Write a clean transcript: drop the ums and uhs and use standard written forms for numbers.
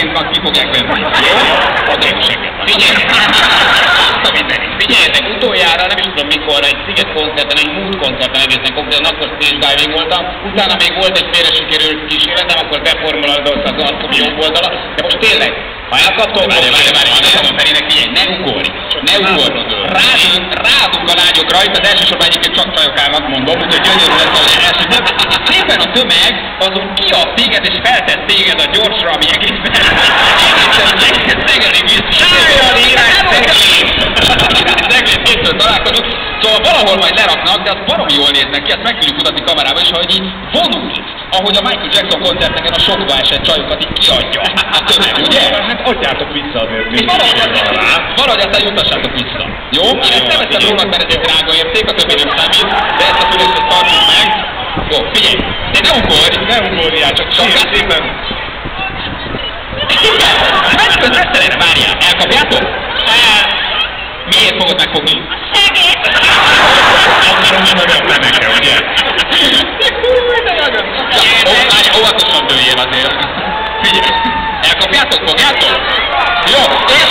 Ki fogják venni. Jó? Oké, figyeljetek, utoljára, nem is tudom mikor, egy Sziget koncerten, egy Mood koncerten egészen konkrétan, akkor stage diving voltam, utána még volt egy félre sikerült kísérletem, akkor beformulálódott az arcom jobb oldala, de most tényleg, ha elkaptok, mondom Ferinek, figyelj, ne ugorj, ne ugorj, rádunk a lányok rajta, de elsősorban egyébként csak csajok állnak, mondom, úgyhogy gyönyörű lesz az elsőben. Szépen a tömeg azon kiad téged és feltett téged a gyorsra, ami egészen Szegedi víz. Sájjal irány Szeged találkozunk. Szóval valahol majd leraknak, de az baromi jól néznek ki, ezt meg tudjuk mutatni kamerába is, hogy így vonul, ahogy a Michael Jackson koncerteken a sokba esett csajokat így kiadja. A tömeg, ugye? Hát adjátok vissza azért. Valahogy aztán jutassátok vissza. Jó? Ezt nem veszem róla, mert ez egy drága érték, a többi nem számít, de ezt a fülöket tartsuk meg. Jó, figyelj, de ne ugorj! Ne ugorjál, csak szépen. Menjünk az összelére, várjál, elkapjátok? Miért fogod megfogni? Segít! Annyira nagyon meneke, ugye? Várjál, óvatosan dőljél azért. Figyelj, elkapjátok, fogjátok? Jó, és